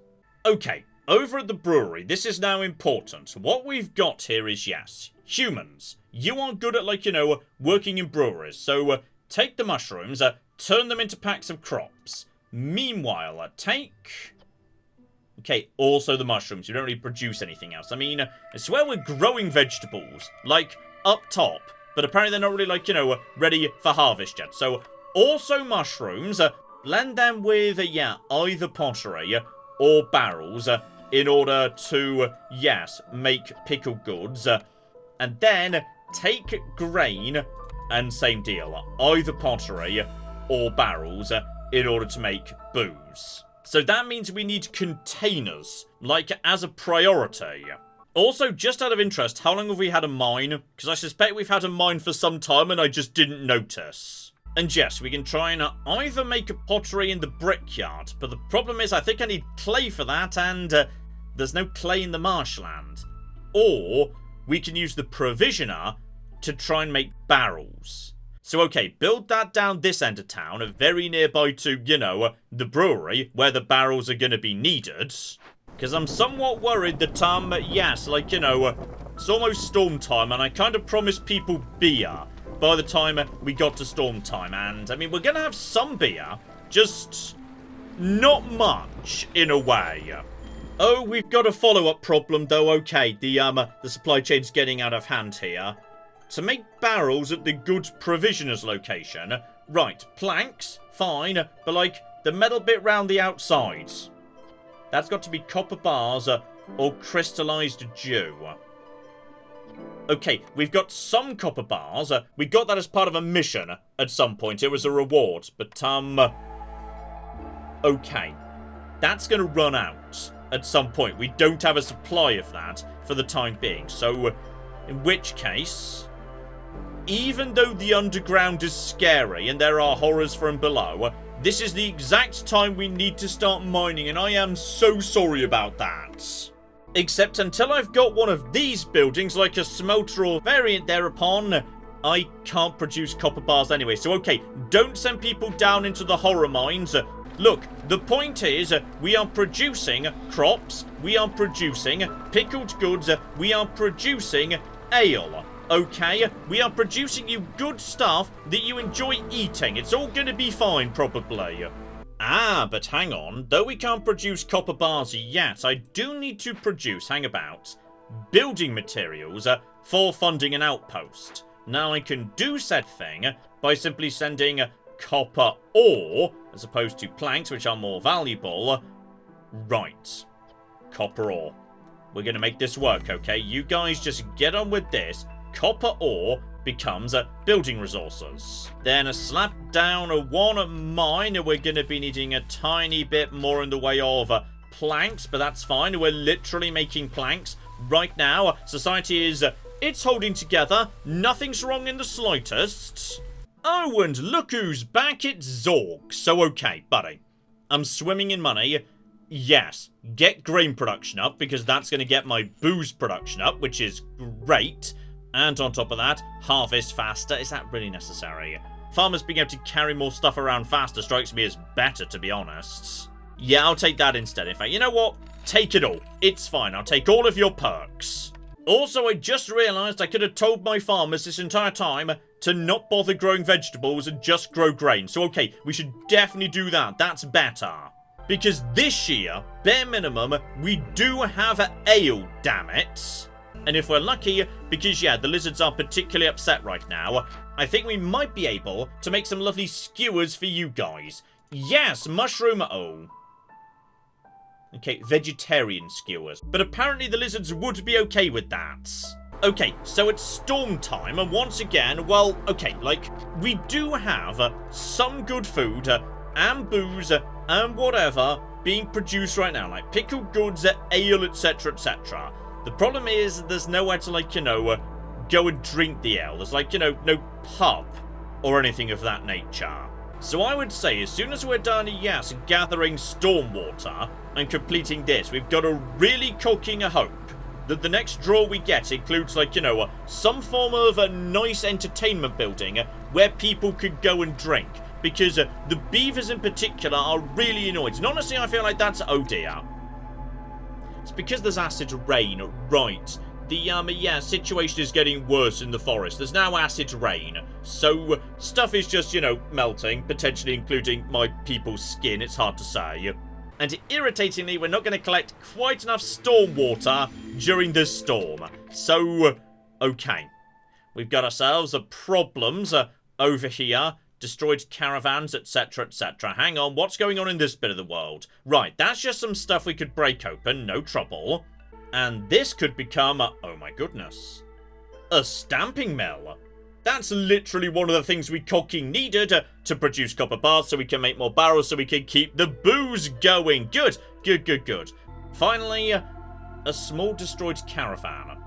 Okay, over at the brewery, this is now important. What we've got here is, yes, humans. You are good at, like, you know, working in breweries, so take the mushrooms, turn them into packs of crops. Meanwhile, take... okay, also the mushrooms. You don't really produce anything else. I mean, I swear we're growing vegetables, like, up top. But apparently they're not really, like, you know, ready for harvest yet. So, also mushrooms. Blend them with, yeah, either pottery or barrels in order to, yes, make pickle goods. And then take grain and same deal. Either pottery or barrels in order to make booze. So that means we need containers, like as a priority. Also, just out of interest, how long have we had a mine? Because I suspect we've had a mine for some time and I just didn't notice. And yes, we can try and either make a pottery in the brickyard, but the problem is I think I need clay for that, and there's no clay in the marshland. Or we can use the provisioner to try and make barrels. So okay, build that down this end of town, very nearby to, you know, the brewery, where the barrels are going to be needed. Because I'm somewhat worried that, yes, like, you know, it's almost storm time, and I kind of promised people beer by the time we got to storm time. And, I mean, we're going to have some beer, just not much, in a way. Oh, we've got a follow-up problem, though. Okay, the supply chain's getting out of hand here. To make barrels at the goods provisioners location, right, planks, fine, but like the metal bit round the outsides. That's got to be copper bars or crystallized dew. Okay, we've got some copper bars. We got that as part of a mission at some point. It was a reward, but, okay. That's going to run out at some point. We don't have a supply of that for the time being. So, in which case, even though the underground is scary and there are horrors from below, this is the exact time we need to start mining, and I am so sorry about that. Except until I've got one of these buildings, like a smelter or variant thereupon, I can't produce copper bars anyway. So okay, don't send people down into the horror mines. Look, the point is, we are producing crops, we are producing pickled goods, we are producing ale. Okay, we are producing you good stuff that you enjoy eating. It's all gonna be fine, probably. Ah, but hang on. Though we can't produce copper bars yet, I do need to produce, hang about, building materials for funding an outpost. Now, I can do said thing by simply sending copper ore, as opposed to planks, which are more valuable. Right. Copper ore. We're gonna make this work, okay? You guys just get on with this. Copper ore becomes building resources. Then slap down one mine, and we're going to be needing a tiny bit more in the way of planks, but that's fine. We're literally making planks right now. Society is, it's holding together. Nothing's wrong in the slightest. Oh, and look who's back, it's Zorg. So okay, buddy. I'm swimming in money. Yes, get grain production up, because that's going to get my booze production up, which is great. And on top of that, harvest faster. Is that really necessary? Farmers being able to carry more stuff around faster strikes me as better, to be honest. Yeah, I'll take that instead. In fact, you know what? Take it all. It's fine. I'll take all of your perks. Also, I just realised I could have told my farmers this entire time to not bother growing vegetables and just grow grain. So, okay, we should definitely do that. That's better. Because this year, bare minimum, we do have ale, damn it. And if we're lucky, because yeah, the lizards are particularly upset right now, I think we might be able to make some lovely skewers for you guys. Yes, mushroom, oh. Okay, vegetarian skewers. But apparently the lizards would be okay with that. Okay, so it's storm time, and once again, well, okay, like, we do have some good food and booze and whatever being produced right now, like pickled goods, ale, etc, etc. The problem is there's nowhere to, like, you know, go and drink the ale. There's, like, you know, no pub or anything of that nature. So I would say as soon as we're done, yes, gathering stormwater and completing this, we've got a really cooking a hope that the next draw we get includes, like, you know, some form of a nice entertainment building where people could go and drink. Because the beavers in particular are really annoyed. And honestly, I feel like that's, oh dear. It's because there's acid rain, right. The, yeah, situation is getting worse in the forest. There's now acid rain. So, stuff is just, you know, melting, potentially including my people's skin, it's hard to say. And irritatingly, we're not going to collect quite enough storm water during this storm. So, okay. We've got ourselves problems over here. Destroyed caravans, etc, etc. Hang on, what's going on in this bit of the world? Right, that's just some stuff we could break open, no trouble. And this could become, oh my goodness. A stamping mill. That's literally one of the things we cooking needed to produce copper bars so we can make more barrels so we can keep the booze going. Good, good, good, good. Finally, a small destroyed caravan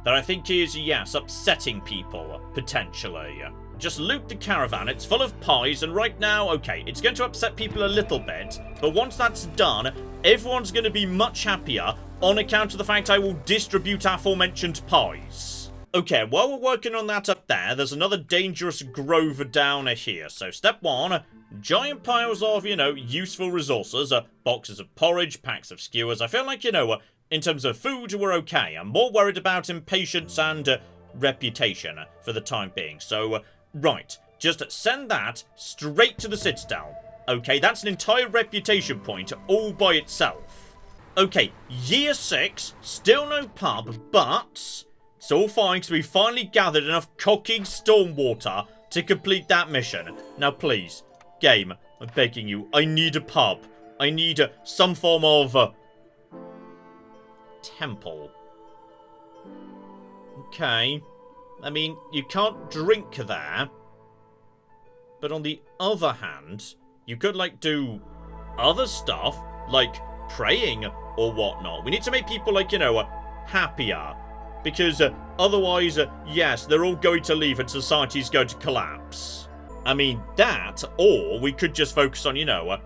that I think is, yes, upsetting people, potentially. Just loot the caravan, it's full of pies, and right now, okay, it's going to upset people a little bit, but once that's done, everyone's going to be much happier on account of the fact I will distribute aforementioned pies. Okay, while we're working on that up there, there's another dangerous grove down here. So step one, giant piles of, useful resources. Boxes of porridge, packs of skewers. I feel like, in terms of food, we're okay. I'm more worried about impatience and reputation for the time being. So, right, just send that straight to the Citadel. Okay, that's an entire reputation point all by itself. Okay, year 6, still no pub, but it's all fine because we finally gathered enough cocking stormwater to complete that mission. Now please, game, I'm begging you, I need a pub. I need some form of temple. Okay. I mean, you can't drink there. But on the other hand, you could, do other stuff, like praying or whatnot. We need to make people, happier. Because otherwise, yes, they're all going to leave and society's going to collapse. I mean, that, or we could just focus on,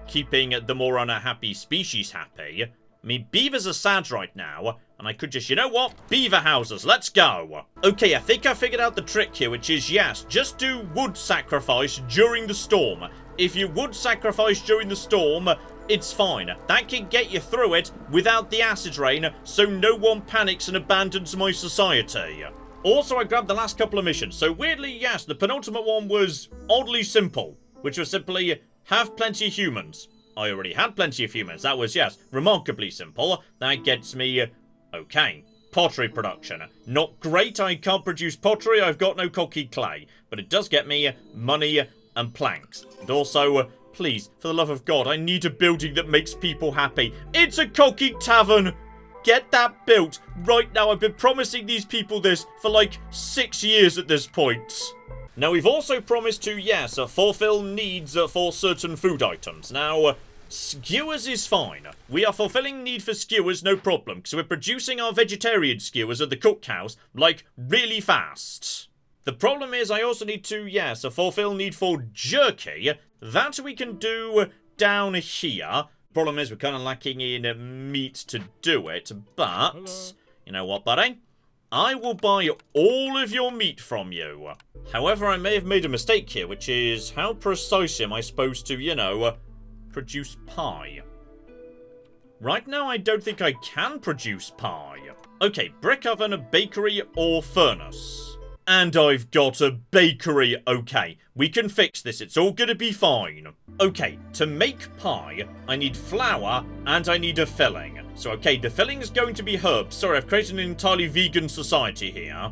keeping the more unhappy species happy. I mean, beavers are sad right now, and I could just, beaver houses, let's go. Okay, I think I figured out the trick here, which is, yes, just do wood sacrifice during the storm. If you wood sacrifice during the storm, it's fine. That can get you through it without the acid rain, so no one panics and abandons my society. Also, I grabbed the last couple of missions, so weirdly, yes, the penultimate one was oddly simple, which was simply, have plenty of humans. I already had plenty of humans. That was, yes, remarkably simple. That gets me, okay, pottery production. Not great, I can't produce pottery, I've got no cocky clay. But it does get me money and planks. And also, please, for the love of God, I need a building that makes people happy. It's a cocky tavern! Get that built right now. I've been promising these people this for 6 years at this point. Now, we've also promised to, yes, fulfill needs for certain food items. Now, skewers is fine. We are fulfilling need for skewers, no problem, because we're producing our vegetarian skewers at the cookhouse, really fast. The problem is I also need to, yes, fulfill need for jerky. That we can do down here. Problem is we're kind of lacking in meat to do it, but you know what, buddy? I will buy all of your meat from you. However, I may have made a mistake here, which is how precisely am I supposed to, produce pie? Right now, I don't think I can produce pie. Okay, brick oven, bakery, or furnace. And I've got a bakery. Okay, we can fix this. It's all gonna be fine. Okay, to make pie, I need flour and I need a filling. So, okay, the filling is going to be herbs. Sorry, I've created an entirely vegan society here.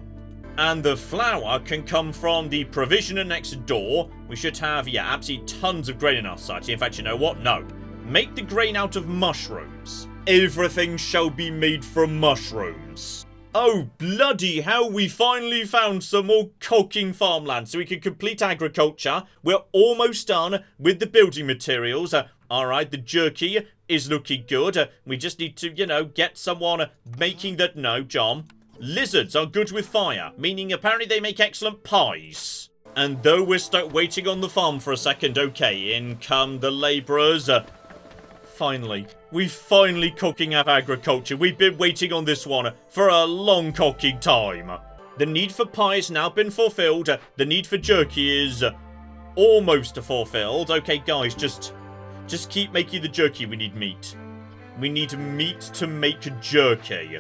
And the flour can come from the provisioner next door. We should have, yeah, absolutely tons of grain in our society. In fact, you know what? No. Make the grain out of mushrooms. Everything shall be made from mushrooms. Oh, bloody hell, we finally found some more cocking farmland so we can complete agriculture. We're almost done with the building materials. Alright, the jerky is looking good. We just need to, get someone making that. No, John. Lizards are good with fire, meaning apparently they make excellent pies. And though we're stuck waiting on the farm for a second, okay, in come the labourers. Finally. We finally cooking up agriculture. We've been waiting on this one for a long cocking time. The need for pie has now been fulfilled. The need for jerky is almost fulfilled. Okay, guys, just keep making the jerky. We need meat. We need meat to make jerky.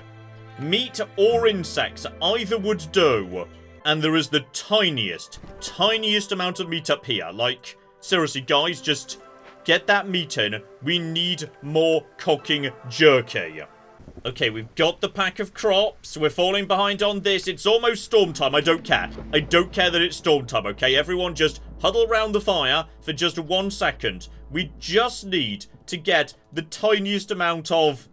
Meat or insects, either would do. And there is the tiniest amount of meat up here. Seriously, guys, just get that meat in. We need more cocking jerky. Okay, we've got the pack of crops. We're falling behind on this. It's almost storm time. I don't care. I don't care that it's storm time, okay? Everyone just huddle around the fire for just 1 second. We just need to get the tiniest amount of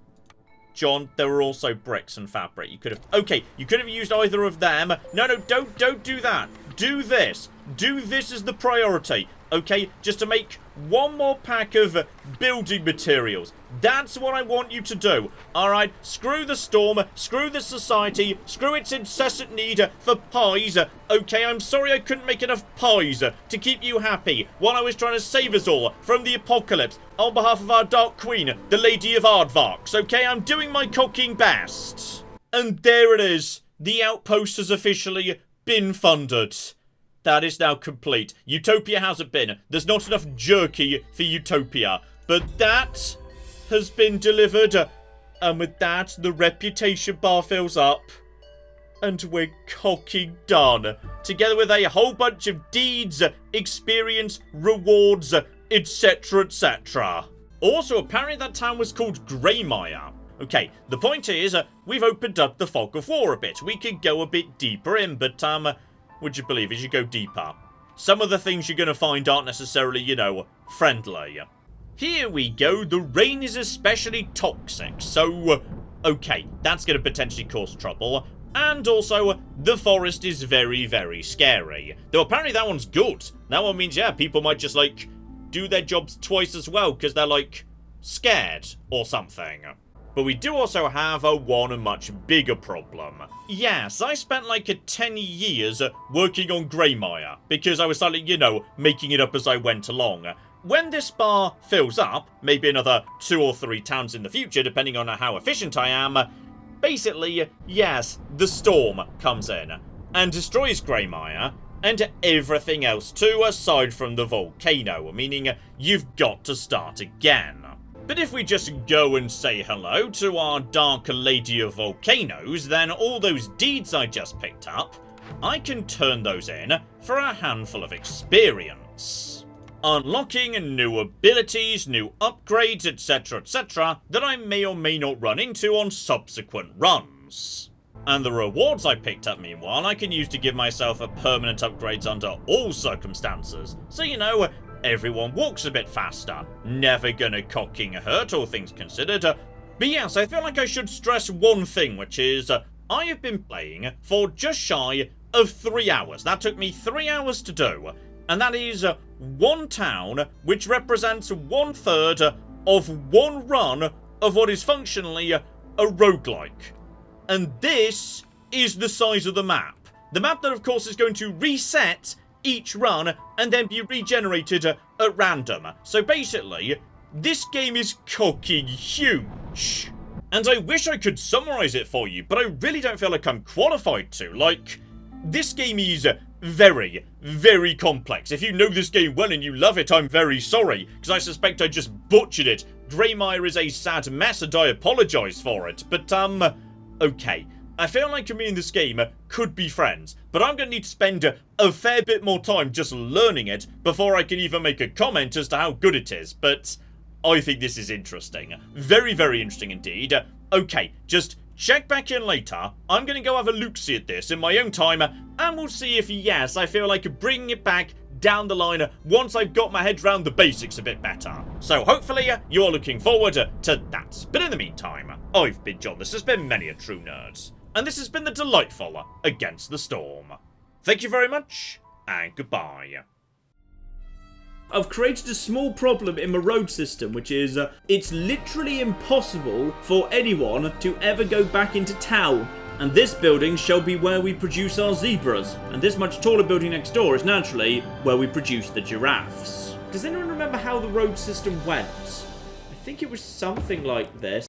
John, there were also bricks and fabric. You could have... Okay, you could have used either of them. No, don't do that. Do this. Do this as the priority. Okay, just to make one more pack of building materials. That's what I want you to do. Alright, screw the storm, screw the society, screw its incessant need for pies. Okay, I'm sorry I couldn't make enough pies to keep you happy while I was trying to save us all from the apocalypse on behalf of our Dark Queen, the Lady of Aardvarks. Okay, I'm doing my cooking best. And there it is. The outpost has officially been funded. That is now complete. Utopia hasn't been. There's not enough jerky for Utopia. But that has been delivered. And with that, the reputation bar fills up. And we're cocking done. Together with a whole bunch of deeds, experience, rewards, etc, etc. Also, apparently that town was called Greymire. Okay, the point is, we've opened up the Fog of War a bit. We could go a bit deeper in, but, would you believe as you go deeper, some of the things you're going to find aren't necessarily, you know, friendly. Here we go. The rain is especially toxic. So, okay, that's going to potentially cause trouble. And also, the forest is very, very scary. Though apparently that one's good. That one means, yeah, people might just, like, do their jobs twice as well because they're, like, scared or something. But we do also have one much bigger problem. Yes, I spent like 10 years working on Greymire, because I was like, you know, making it up as I went along. When this bar fills up, maybe another 2 or 3 towns in the future, depending on how efficient I am, basically, yes, the storm comes in and destroys Greymire, and everything else too, aside from the volcano, meaning you've got to start again. But if we just go and say hello to our Dark Lady of Volcanoes, then all those deeds I just picked up, I can turn those in for a handful of experience. Unlocking new abilities, new upgrades, etc, that I may or may not run into on subsequent runs. And the rewards I picked up, meanwhile, I can use to give myself a permanent upgrades under all circumstances. So, you know, everyone walks a bit faster. Never gonna cocking hurt, all things considered. But yes, I feel like I should stress one thing, which is, I have been playing for just shy of 3 hours. That took me 3 hours to do. And that is one town, which represents 1/3 of one run of what is functionally a roguelike. And this is the size of the map. The map that, of course, is going to reset each run and then be regenerated at random. So basically, this game is cocking huge. And I wish I could summarize it for you, but I really don't feel like I'm qualified to. Like, this game is very, very complex. If you know this game well and you love it, I'm very sorry, because I suspect I just butchered it. Greymire is a sad mess and I apologize for it. But, okay. I feel like me and this game could be friends, but I'm going to need to spend a fair bit more time just learning it before I can even make a comment as to how good it is, but I think this is interesting. Very, very interesting indeed. Okay, just check back in later. I'm going to go have a look-see at this in my own time, and we'll see if, yes, I feel like bringing it back down the line once I've got my head around the basics a bit better. So hopefully you're looking forward to that. But in the meantime, I've been John, this has been Many a True Nerd, and this has been the delightful Against the Storm. Thank you very much, and goodbye. I've created a small problem in my road system, which is, it's literally impossible for anyone to ever go back into town. And this building shall be where we produce our zebras. And this much taller building next door is naturally where we produce the giraffes. Does anyone remember how the road system went? I think it was something like this.